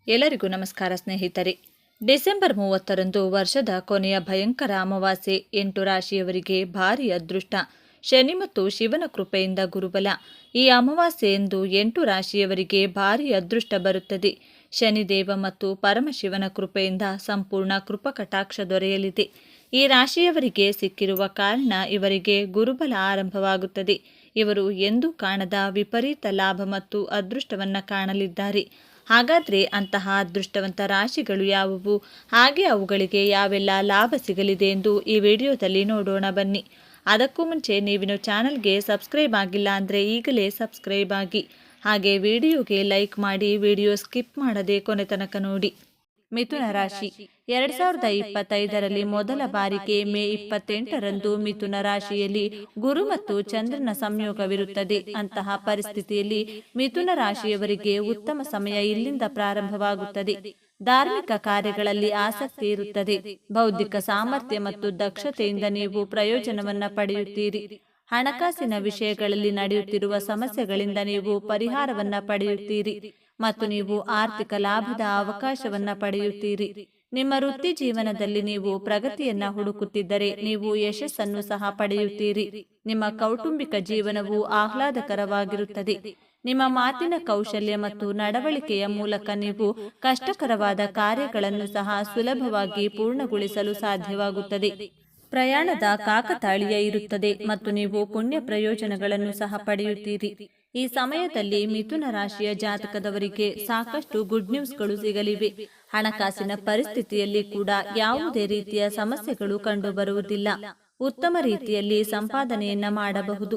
ಎಲ್ಲರಿಗೂ ನಮಸ್ಕಾರ ಸ್ನೇಹಿತರೆ. ಡಿಸೆಂಬರ್ 30ರಂದು ವರ್ಷದ ಕೊನೆಯ ಭಯಂಕರ ಅಮಾವಾಸ್ಯೆ. 8 ರಾಶಿಯವರಿಗೆ ಭಾರಿ ಅದೃಷ್ಟ. ಶನಿ ಮತ್ತು ಶಿವನ ಕೃಪೆಯಿಂದ ಗುರುಬಲ. ಈ ಅಮಾವಾಸ್ಯೆಯಂದು 8 ರಾಶಿಯವರಿಗೆ ಭಾರಿ ಅದೃಷ್ಟ ಬರುತ್ತದೆ. ಶನಿದೇವ ಮತ್ತು ಪರಮಶಿವನ ಕೃಪೆಯಿಂದ ಸಂಪೂರ್ಣ ಕೃಪಕಟಾಕ್ಷ ದೊರೆಯಲಿದೆ. ಈ ರಾಶಿಯವರಿಗೆ ಸಿಕ್ಕಿರುವ ಕಾರಣ ಇವರಿಗೆ ಗುರುಬಲ ಆರಂಭವಾಗುತ್ತದೆ. ಇವರು ಎಂದೂ ಕಾಣದ ವಿಪರೀತ ಲಾಭ ಮತ್ತು ಅದೃಷ್ಟವನ್ನು ಕಾಣಲಿದ್ದಾರೆ. ಹಾಗಾದರೆ ಅಂತಹ ಅದೃಷ್ಟವಂತ ರಾಶಿಗಳು ಯಾವುವು, ಹಾಗೆ ಅವುಗಳಿಗೆ ಯಾವೆಲ್ಲ ಲಾಭ ಸಿಗಲಿದೆ ಎಂದು ಈ ವಿಡಿಯೋದಲ್ಲಿ ನೋಡೋಣ ಬನ್ನಿ. ಅದಕ್ಕೂ ಮುಂಚೆ ನೀವಿನ್ನು ಚಾನಲ್ಗೆ ಸಬ್ಸ್ಕ್ರೈಬ್ ಆಗಿಲ್ಲ ಅಂದರೆ ಈಗಲೇ ಸಬ್ಸ್ಕ್ರೈಬ್ ಆಗಿ, ಹಾಗೆ ವಿಡಿಯೋಗೆ ಲೈಕ್ ಮಾಡಿ, ವಿಡಿಯೋ ಸ್ಕಿಪ್ ಮಾಡದೆ ಕೊನೆ ತನಕ ನೋಡಿ. ಮಿಥುನ ರಾಶಿ. 2025ರಲ್ಲಿ ಮೊದಲ ಬಾರಿಗೆ ಮೇ 28ರಂದು ಮಿಥುನ ರಾಶಿಯಲ್ಲಿ ಗುರು ಮತ್ತು ಚಂದ್ರನ ಸಂಯೋಗವಿರುತ್ತದೆ. ಅಂತಹ ಪರಿಸ್ಥಿತಿಯಲ್ಲಿ ಮಿಥುನ ರಾಶಿಯವರಿಗೆ ಉತ್ತಮ ಸಮಯ ಇಲ್ಲಿಂದ ಪ್ರಾರಂಭವಾಗುತ್ತದೆ. ಧಾರ್ಮಿಕ ಕಾರ್ಯಗಳಲ್ಲಿ ಆಸಕ್ತಿ ಇರುತ್ತದೆ. ಬೌದ್ಧಿಕ ಸಾಮರ್ಥ್ಯ ಮತ್ತು ದಕ್ಷತೆಯಿಂದ ನೀವು ಪ್ರಯೋಜನವನ್ನ ಪಡೆಯುತ್ತೀರಿ. ಹಣಕಾಸಿನ ವಿಷಯಗಳಲ್ಲಿ ನಡೆಯುತ್ತಿರುವ ಸಮಸ್ಯೆಗಳಿಂದ ನೀವು ಪರಿಹಾರವನ್ನ ಪಡೆಯುತ್ತೀರಿ ಮತ್ತು ನೀವು ಆರ್ಥಿಕ ಲಾಭದ ಅವಕಾಶವನ್ನ ಪಡೆಯುತ್ತೀರಿ. ನಿಮ್ಮ ವೃತ್ತಿ ಜೀವನದಲ್ಲಿ ನೀವು ಪ್ರಗತಿಯನ್ನ ಹುಡುಕುತ್ತಿದ್ದರೆ ನೀವು ಯಶಸ್ಸನ್ನು ಸಹ ಪಡೆಯುತ್ತೀರಿ. ನಿಮ್ಮ ಕೌಟುಂಬಿಕ ಜೀವನವು ಆಹ್ಲಾದಕರವಾಗಿರುತ್ತದೆ. ನಿಮ್ಮ ಮಾತಿನ ಕೌಶಲ್ಯ ಮತ್ತು ನಡವಳಿಕೆಯ ಮೂಲಕ ನೀವು ಕಷ್ಟಕರವಾದ ಕಾರ್ಯಗಳನ್ನು ಸಹ ಸುಲಭವಾಗಿ ಪೂರ್ಣಗೊಳಿಸಲು ಸಾಧ್ಯವಾಗುತ್ತದೆ. ಪ್ರಯಾಣದ ಕಾಕತಾಳೀಯ ಇರುತ್ತದೆ ಮತ್ತು ನೀವು ಪುಣ್ಯ ಪ್ರಯೋಜನಗಳನ್ನು ಸಹ ಪಡೆಯುತ್ತೀರಿ. ಈ ಸಮಯದಲ್ಲಿ ಮಿಥುನ ರಾಶಿಯ ಜಾತಕದವರಿಗೆ ಸಾಕಷ್ಟು ಗುಡ್ ನ್ಯೂಸ್ಗಳು ಸಿಗಲಿವೆ. ಹಣಕಾಸಿನ ಪರಿಸ್ಥಿತಿಯಲ್ಲಿ ಕೂಡ ಯಾವುದೇ ರೀತಿಯ ಸಮಸ್ಯೆಗಳು ಕಂಡುಬರುವುದಿಲ್ಲ. ಉತ್ತಮ ರೀತಿಯಲ್ಲಿ ಸಂಪಾದನೆಯನ್ನ ಮಾಡಬಹುದು.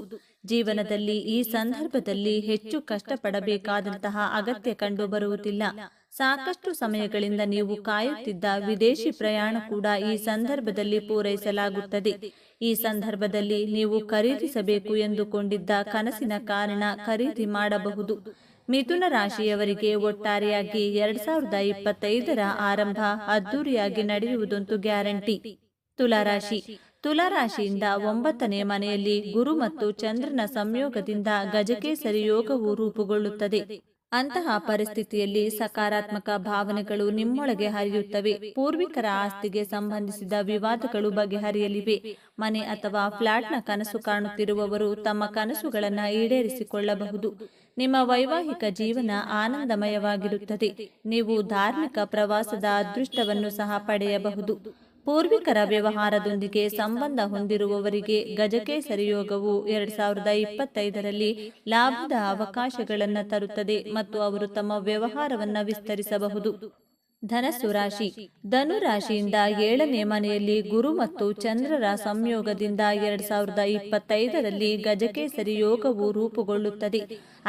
ಜೀವನದಲ್ಲಿ ಈ ಸಂದರ್ಭದಲ್ಲಿ ಹೆಚ್ಚು ಕಷ್ಟಪಡಬೇಕಾದಂತಹ ಅಗತ್ಯ ಕಂಡುಬರುವುದಿಲ್ಲ. ಸಾಕಷ್ಟು ಸಮಯಗಳಿಂದ ನೀವು ಕಾಯುತ್ತಿದ್ದ ವಿದೇಶಿ ಪ್ರಯಾಣ ಕೂಡ ಈ ಸಂದರ್ಭದಲ್ಲಿ ಪೂರೈಸಲಾಗುತ್ತದೆ. ಈ ಸಂದರ್ಭದಲ್ಲಿ ನೀವು ಖರೀದಿಸಬೇಕು ಎಂದುಕೊಂಡಿದ್ದ ಕನಸಿನ ಕಾರಣ ಖರೀದಿ ಮಾಡಬಹುದು. ಮಿಥುನ ರಾಶಿಯವರಿಗೆ ಒಟ್ಟಾರೆಯಾಗಿ 2025ರ ಆರಂಭ ಅದ್ದೂರಿಯಾಗಿ ನಡೆಯುವುದಂತೂ ಗ್ಯಾರಂಟಿ. ತುಲಾರಾಶಿ. ತುಲಾರಾಶಿಯಿಂದ 9ನೇ ಮನೆಯಲ್ಲಿ ಗುರು ಮತ್ತು ಚಂದ್ರನ ಸಂಯೋಗದಿಂದ ಗಜಕೇಸರಿ ಯೋಗವು ರೂಪುಗೊಳ್ಳುತ್ತದೆ. ಅಂತಹ ಪರಿಸ್ಥಿತಿಯಲ್ಲಿ ಸಕಾರಾತ್ಮಕ ಭಾವನೆಗಳು ನಿಮ್ಮೊಳಗೆ ಹರಿಯುತ್ತವೆ. ಪೂರ್ವಿಕರ ಆಸ್ತಿಗೆ ಸಂಬಂಧಿಸಿದ ವಿವಾದಗಳು ಬಗೆಹರಿಯಲಿವೆ. ಮನೆ ಅಥವಾ ಫ್ಲಾಟ್ನ ಕನಸು ಕಾಣುತ್ತಿರುವವರು ತಮ್ಮ ಕನಸುಗಳನ್ನು ಈಡೇರಿಸಿಕೊಳ್ಳಬಹುದು. ನಿಮ್ಮ ವೈವಾಹಿಕ ಜೀವನ ಆನಂದಮಯವಾಗಿರುತ್ತದೆ. ನೀವು ಧಾರ್ಮಿಕ ಪ್ರವಾಸದ ಅದೃಷ್ಟವನ್ನು ಸಹ ಪಡೆಯಬಹುದು. ಪೂರ್ವಿಕರ ವ್ಯವಹಾರದೊಂದಿಗೆ ಸಂಬಂಧ ಹೊಂದಿರುವವರಿಗೆ ಗಜಕೇಸರಿ ಯೋಗವು 2025ರಲ್ಲಿ ಲಾಭದ ಅವಕಾಶಗಳನ್ನು ತರುತ್ತದೆ ಮತ್ತು ಅವರು ತಮ್ಮ ವ್ಯವಹಾರವನ್ನು ವಿಸ್ತರಿಸಬಹುದು. ಧನಸ್ಸು ರಾಶಿ. ಧನು ರಾಶಿಯಿಂದ 7ನೇ ಮನೆಯಲ್ಲಿ ಗುರು ಮತ್ತು ಚಂದ್ರರ ಸಂಯೋಗದಿಂದ 2025ರಲ್ಲಿ ಗಜಕೇಸರಿ ಯೋಗವು ರೂಪುಗೊಳ್ಳುತ್ತದೆ.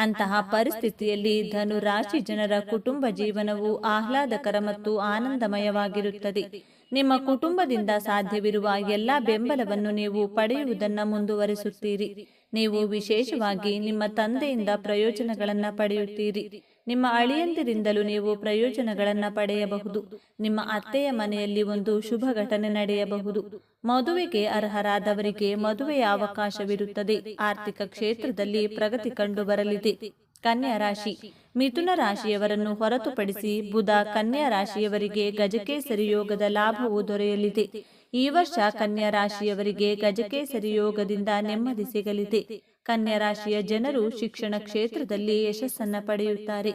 ಅಂತಹ ಪರಿಸ್ಥಿತಿಯಲ್ಲಿ ಧನು ರಾಶಿ ಜನರ ಕುಟುಂಬ ಜೀವನವು ಆಹ್ಲಾದಕರ ಮತ್ತು ಆನಂದಮಯವಾಗಿರುತ್ತದೆ. ನಿಮ್ಮ ಕುಟುಂಬದಿಂದ ಸಾಧ್ಯವಿರುವ ಎಲ್ಲ ಬೆಂಬಲವನ್ನು ನೀವು ಪಡೆಯುವುದನ್ನು ಮುಂದುವರಿಸುತ್ತೀರಿ. ನೀವು ವಿಶೇಷವಾಗಿ ನಿಮ್ಮ ತಂದೆಯಿಂದ ಪ್ರಯೋಜನಗಳನ್ನು ಪಡೆಯುತ್ತೀರಿ. ನಿಮ್ಮ ಅಳಿಯಂದಿರಿಂದಲೂ ನೀವು ಪ್ರಯೋಜನಗಳನ್ನು ಪಡೆಯಬಹುದು. ನಿಮ್ಮ ಅತ್ತೆಯ ಮನೆಯಲ್ಲಿ ಒಂದು ಶುಭ ಘಟನೆ ನಡೆಯಬಹುದು. ಮದುವೆಗೆ ಅರ್ಹರಾದವರಿಗೆ ಮದುವೆಯ ಅವಕಾಶವಿರುತ್ತದೆ. ಆರ್ಥಿಕ ಕ್ಷೇತ್ರದಲ್ಲಿ ಪ್ರಗತಿ ಕಂಡುಬರಲಿದೆ. ಕನ್ಯಾ ರಾಶಿ. ಮಿಥುನ ರಾಶಿಯವರನ್ನು ಹೊರತುಪಡಿಸಿ ಬುಧ ಕನ್ಯಾ ರಾಶಿಯವರಿಗೆ ಗಜಕೇಸರಿ ಯೋಗದ ಲಾಭವು ದೊರೆಯಲಿದೆ. ಈ ವರ್ಷ ಕನ್ಯಾ ರಾಶಿಯವರಿಗೆ ಗಜಕೇಸರಿ ಯೋಗದಿಂದ ನೆಮ್ಮದಿ ಸಿಗಲಿದೆ. ಕನ್ಯಾ ರಾಶಿಯ ಜನರು ಶಿಕ್ಷಣ ಕ್ಷೇತ್ರದಲ್ಲಿ ಯಶಸ್ಸನ್ನ ಪಡೆಯುತ್ತಾರೆ.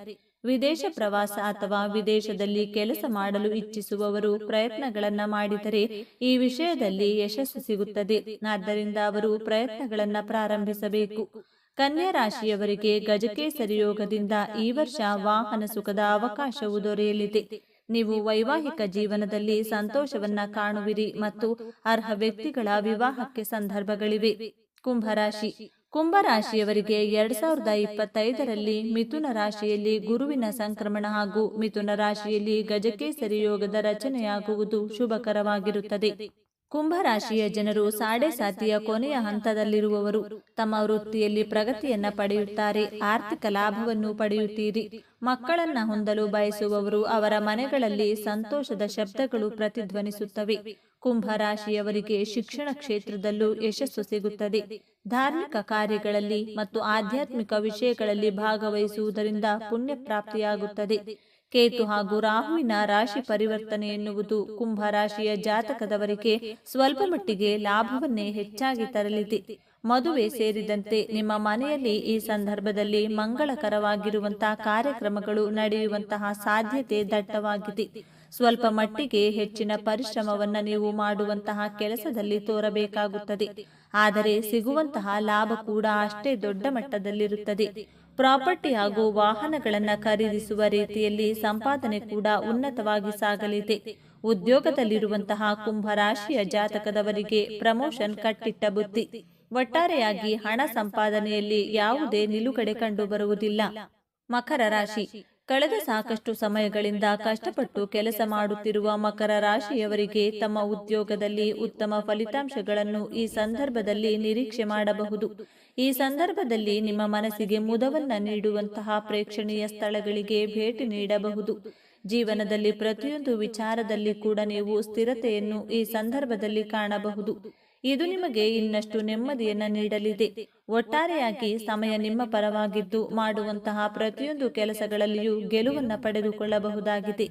ವಿದೇಶ ಪ್ರವಾಸ ಅಥವಾ ವಿದೇಶದಲ್ಲಿ ಕೆಲಸ ಮಾಡಲು ಇಚ್ಛಿಸುವವರು ಪ್ರಯತ್ನಗಳನ್ನ ಮಾಡಿದರೆ ಈ ವಿಷಯದಲ್ಲಿ ಯಶಸ್ಸು ಸಿಗುತ್ತದೆ. ಆದ್ದರಿಂದ ಅವರು ಪ್ರಯತ್ನಗಳನ್ನ ಪ್ರಾರಂಭಿಸಬೇಕು. ಕನ್ಯಾ ರಾಶಿಯವರಿಗೆ ಗಜಕೇಸರಿ ಯೋಗದಿಂದ ಈ ವರ್ಷ ವಾಹನ ಸುಖದ ಅವಕಾಶವು ದೊರೆಯಲಿದೆ. ನೀವು ವೈವಾಹಿಕ ಜೀವನದಲ್ಲಿ ಸಂತೋಷವನ್ನ ಕಾಣುವಿರಿ ಮತ್ತು ಅರ್ಹ ವ್ಯಕ್ತಿಗಳ ವಿವಾಹಕ್ಕೆ ಸಂದರ್ಭಗಳಿವೆ. ಕುಂಭರಾಶಿ. ಕುಂಭರಾಶಿಯವರಿಗೆ 2025ರಲ್ಲಿ ಮಿಥುನ ರಾಶಿಯಲ್ಲಿ ಗುರುವಿನ ಸಂಕ್ರಮಣ ಹಾಗೂ ಮಿಥುನ ರಾಶಿಯಲ್ಲಿ ಗಜಕೇಸರಿ ಯೋಗದ ರಚನೆಯಾಗುವುದು ಶುಭಕರವಾಗಿರುತ್ತದೆ. ಕುಂಭರಾಶಿಯ ಜನರು ಸಾಡೆ ಸಾತಿಯ ಕೊನೆಯ ಹಂತದಲ್ಲಿರುವವರು. ತಮ್ಮ ವೃತ್ತಿಯಲ್ಲಿ ಪ್ರಗತಿಯನ್ನ ಪಡೆಯುತ್ತಾರೆ. ಆರ್ಥಿಕ ಲಾಭವನ್ನು ಪಡೆಯುತ್ತೀರಿ. ಮಕ್ಕಳನ್ನ ಹೊಂದಲು ಬಯಸುವವರು ಅವರ ಮನೆಗಳಲ್ಲಿ ಸಂತೋಷದ ಶಬ್ದಗಳು ಪ್ರತಿಧ್ವನಿಸುತ್ತವೆ. ಕುಂಭರಾಶಿಯವರಿಗೆ ಶಿಕ್ಷಣ ಕ್ಷೇತ್ರದಲ್ಲೂ ಯಶಸ್ಸು ಸಿಗುತ್ತದೆ. ಧಾರ್ಮಿಕ ಕಾರ್ಯಗಳಲ್ಲಿ ಮತ್ತು ಆಧ್ಯಾತ್ಮಿಕ ವಿಷಯಗಳಲ್ಲಿ ಭಾಗವಹಿಸುವುದರಿಂದ ಪುಣ್ಯ ಪ್ರಾಪ್ತಿಯಾಗುತ್ತದೆ. ಕೇತು ಹಾಗೂ ರಾಹುವಿನ ರಾಶಿ ಪರಿವರ್ತನೆ ಎನ್ನುವುದು ಕುಂಭ ರಾಶಿಯ ಜಾತಕದವರಿಗೆ ಸ್ವಲ್ಪ ಮಟ್ಟಿಗೆ ಲಾಭವನ್ನೇ ಹೆಚ್ಚಾಗಿ ತರಲಿದೆ. ಮದುವೆ ಸೇರಿದಂತೆ ನಿಮ್ಮ ಮನೆಯಲ್ಲಿ ಈ ಸಂದರ್ಭದಲ್ಲಿ ಮಂಗಳಕರವಾಗಿರುವಂತಹ ಕಾರ್ಯಕ್ರಮಗಳು ನಡೆಯುವಂತಹ ಸಾಧ್ಯತೆ ದಟ್ಟವಾಗಿದೆ. ಸ್ವಲ್ಪ ಮಟ್ಟಿಗೆ ಹೆಚ್ಚಿನ ಪರಿಶ್ರಮವನ್ನು ನೀವು ಮಾಡುವಂತಹ ಕೆಲಸದಲ್ಲಿ ತೋರಬೇಕಾಗುತ್ತದೆ. ಆದರೆ ಸಿಗುವಂತಹ ಲಾಭ ಕೂಡ ಅಷ್ಟೇ ದೊಡ್ಡ ಮಟ್ಟದಲ್ಲಿರುತ್ತದೆ. ಪ್ರಾಪರ್ಟಿ ಹಾಗೂ ವಾಹನಗಳನ್ನು ಖರೀದಿಸುವ ರೀತಿಯಲ್ಲಿ ಸಂಪಾದನೆ ಕೂಡ ಉನ್ನತವಾಗಿ ಸಾಗಲಿದೆ. ಉದ್ಯೋಗದಲ್ಲಿರುವಂತಹ ಕುಂಭ ರಾಶಿಯ ಜಾತಕದವರಿಗೆ ಪ್ರಮೋಷನ್ ಕಟ್ಟಿಟ್ಟ ಬುತ್ತಿ. ಒಟ್ಟಾರೆಯಾಗಿ ಹಣ ಸಂಪಾದನೆಯಲ್ಲಿ ಯಾವುದೇ ನಿಲುಗಡೆ ಕಂಡುಬರುವುದಿಲ್ಲ. ಮಕರ ರಾಶಿ. ಕಳೆದ ಸಾಕಷ್ಟು ಸಮಯಗಳಿಂದ ಕಷ್ಟಪಟ್ಟು ಕೆಲಸ ಮಾಡುತ್ತಿರುವ ಮಕರ ರಾಶಿಯವರಿಗೆ ತಮ್ಮ ಉದ್ಯೋಗದಲ್ಲಿ ಉತ್ತಮ ಫಲಿತಾಂಶಗಳನ್ನು ಈ ಸಂದರ್ಭದಲ್ಲಿ ನಿರೀಕ್ಷೆ ಮಾಡಬಹುದು. ಈ ಸಂದರ್ಭದಲ್ಲಿ ನಿಮ್ಮ ಮನಸ್ಸಿಗೆ ಮುದವನ್ನ ನೀಡುವಂತಹ ಪ್ರೇಕ್ಷಣೀಯ ಸ್ಥಳಗಳಿಗೆ ಭೇಟಿ ನೀಡಬಹುದು. ಜೀವನದಲ್ಲಿ ಪ್ರತಿಯೊಂದು ವಿಚಾರದಲ್ಲಿ ಕೂಡ ನೀವು ಸ್ಥಿರತೆಯನ್ನು ಈ ಸಂದರ್ಭದಲ್ಲಿ ಕಾಣಬಹುದು. ಇದು ನಿಮಗೆ ಇನ್ನಷ್ಟು ನೆಮ್ಮದಿಯನ್ನು ನೀಡಲಿದೆ. ಒಟ್ಟಾರೆಯಾಗಿ ಸಮಯ ನಿಮ್ಮ ಪರವಾಗಿದ್ದು ಮಾಡುವಂತಹ ಪ್ರತಿಯೊಂದು ಕೆಲಸಗಳಲ್ಲಿಯೂ ಗೆಲುವನ್ನು ಪಡೆದುಕೊಳ್ಳಬಹುದಾಗಿದೆ.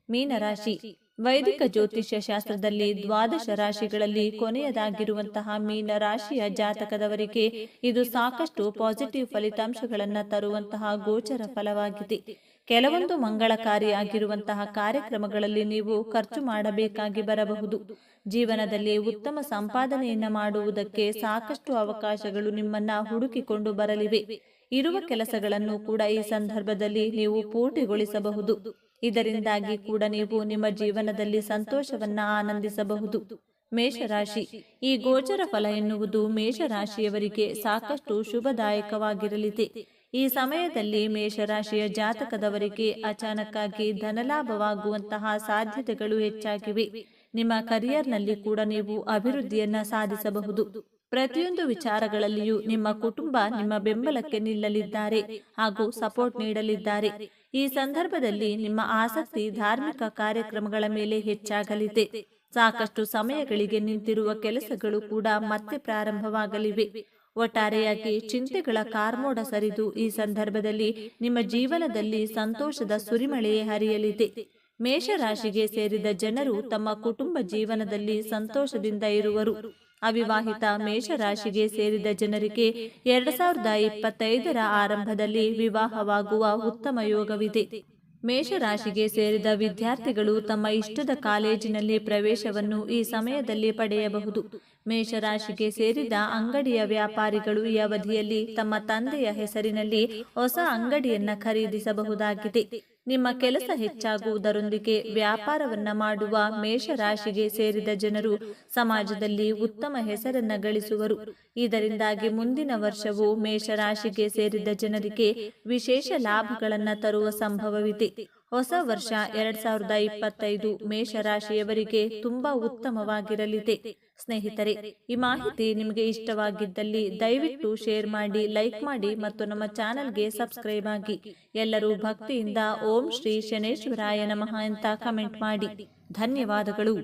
ಮೀನರಾಶಿ. ವೈದಿಕ ಜ್ಯೋತಿಷ್ಯ ಶಾಸ್ತ್ರದಲ್ಲಿ ದ್ವಾದಶ ರಾಶಿಗಳಲ್ಲಿ ಕೊನೆಯದಾಗಿರುವಂತಹ ಮೀನ ರಾಶಿಯ ಜಾತಕದವರಿಗೆ ಇದು ಸಾಕಷ್ಟು ಪಾಸಿಟಿವ್ ಫಲಿತಾಂಶಗಳನ್ನು ತರುವಂತಹ ಗೋಚರ ಫಲವಾಗಿದೆ. ಕೆಲವೊಂದು ಮಂಗಳಕಾರಿಯಾಗಿರುವಂತಹ ಕಾರ್ಯಕ್ರಮಗಳಲ್ಲಿ ನೀವು ಖರ್ಚು ಮಾಡಬೇಕಾಗಿ ಬರಬಹುದು. ಜೀವನದಲ್ಲಿ ಉತ್ತಮ ಸಂಪಾದನೆಯನ್ನು ಮಾಡುವುದಕ್ಕೆ ಸಾಕಷ್ಟು ಅವಕಾಶಗಳು ನಿಮ್ಮನ್ನ ಹುಡುಕಿಕೊಂಡು ಬರಲಿವೆ. ಇರುವ ಕೆಲಸಗಳನ್ನು ಕೂಡ ಈ ಸಂದರ್ಭದಲ್ಲಿ ನೀವು ಪೂರ್ತಿಗೊಳಿಸಬಹುದು. ಇದರಿಂದಾಗಿ ಕೂಡ ನೀವು ನಿಮ್ಮ ಜೀವನದಲ್ಲಿ ಸಂತೋಷವನ್ನ ಆನಂದಿಸಬಹುದು. ಮೇಷರಾಶಿ. ಈ ಗೋಚರ ಫಲ ಎನ್ನುವುದು ಮೇಷರಾಶಿಯವರಿಗೆ ಸಾಕಷ್ಟು ಶುಭದಾಯಕವಾಗಿರಲಿದೆ. ಈ ಸಮಯದಲ್ಲಿ ಮೇಷರಾಶಿಯ ಜಾತಕದವರಿಗೆ ಅಚಾನಕ್ಕಾಗಿ ಧನಲಾಭವಾಗುವಂತಹ ಸಾಧ್ಯತೆಗಳು ಹೆಚ್ಚಾಗಿವೆ. ನಿಮ್ಮ ಕರಿಯರ್ನಲ್ಲಿ ಕೂಡ ನೀವು ಅಭಿವೃದ್ಧಿಯನ್ನ ಸಾಧಿಸಬಹುದು. ಪ್ರತಿಯೊಂದು ವಿಚಾರಗಳಲ್ಲಿಯೂ ನಿಮ್ಮ ಕುಟುಂಬ ನಿಮ್ಮ ಬೆಂಬಲಕ್ಕೆ ನಿಲ್ಲಲಿದ್ದಾರೆ ಹಾಗೂ ಸಪೋರ್ಟ್ ನೀಡಲಿದ್ದಾರೆ. ಈ ಸಂದರ್ಭದಲ್ಲಿ ನಿಮ್ಮ ಆಸಕ್ತಿ ಧಾರ್ಮಿಕ ಕಾರ್ಯಕ್ರಮಗಳ ಮೇಲೆ ಹೆಚ್ಚಾಗಲಿದೆ. ಸಾಕಷ್ಟು ಸಮಯಗಳಿಗೆ ನಿಂತಿರುವ ಕೆಲಸಗಳು ಕೂಡ ಮತ್ತೆ ಪ್ರಾರಂಭವಾಗಲಿವೆ. ಒಟ್ಟಾರೆಯಾಗಿ ಚಿಂತೆಗಳ ಕಾರ್ಮೋಡ ಸರಿದು ಈ ಸಂದರ್ಭದಲ್ಲಿ ನಿಮ್ಮ ಜೀವನದಲ್ಲಿ ಸಂತೋಷದ ಸುರಿಮಳೆಯೇ ಹರಿಯಲಿದೆ. ಮೇಷರಾಶಿಗೆ ಸೇರಿದ ಜನರು ತಮ್ಮ ಕುಟುಂಬ ಜೀವನದಲ್ಲಿ ಸಂತೋಷದಿಂದ ಇರುವರು. ಅವಿವಾಹಿತ ಮೇಷರಾಶಿಗೆ ಸೇರಿದ ಜನರಿಗೆ 2025ರ ಆರಂಭದಲ್ಲಿ ವಿವಾಹವಾಗುವ ಉತ್ತಮ ಯೋಗವಿದೆ. ಮೇಷರಾಶಿಗೆ ಸೇರಿದ ವಿದ್ಯಾರ್ಥಿಗಳು ತಮ್ಮ ಇಷ್ಟದ ಕಾಲೇಜಿನಲ್ಲಿ ಪ್ರವೇಶವನ್ನು ಈ ಸಮಯದಲ್ಲಿ ಪಡೆಯಬಹುದು. ಮೇಷರಾಶಿಗೆ ಸೇರಿದ ಅಂಗಡಿಯ ವ್ಯಾಪಾರಿಗಳು ಈ ಅವಧಿಯಲ್ಲಿ ತಮ್ಮ ತಂದೆಯ ಹೆಸರಿನಲ್ಲಿ ಹೊಸ ಅಂಗಡಿಯನ್ನ ಖರೀದಿಸಬಹುದಾಗಿದೆ. ನಿಮ್ಮ ಕೆಲಸ ಹೆಚ್ಚಾಗುವುದರೊಂದಿಗೆ ವ್ಯಾಪಾರವನ್ನ ಮಾಡುವ ಮೇಷರಾಶಿಗೆ ಸೇರಿದ ಜನರು ಸಮಾಜದಲ್ಲಿ ಉತ್ತಮ ಹೆಸರನ್ನ ಗಳಿಸುವರು. ಇದರಿಂದಾಗಿ ಮುಂದಿನ ವರ್ಷವು ಮೇಷರಾಶಿಗೆ ಸೇರಿದ ಜನರಿಗೆ ವಿಶೇಷ ಲಾಭಗಳನ್ನು ತರುವ ಸಂಭವವಿದೆ. ಹೊಸ ವರ್ಷ 2025 ಮೇಷರಾಶಿಯವರಿಗೆ ತುಂಬಾ ಉತ್ತಮವಾಗಿರಲಿದೆ. ಸ್ನೇಹಿತರೆ, ಈ ಮಾಹಿತಿ ನಿಮಗೆ ಇಷ್ಟವಾಗಿದ್ದಲ್ಲಿ ದಯವಿಟ್ಟು ಶೇರ್ ಮಾಡಿ, ಲೈಕ್ ಮಾಡಿ ಮತ್ತು ನಮ್ಮ ಚಾನೆಲ್ಗೆ ಸಬ್ಸ್ಕ್ರೈಬ್ ಆಗಿ. ಎಲ್ಲರೂ ಭಕ್ತಿಯಿಂದ ಓಂ ಶ್ರೀ ಶನೇಶ್ವರಾಯ ನಮಃ ಅಂತ ಕಮೆಂಟ್ ಮಾಡಿ. ಧನ್ಯವಾದಗಳು.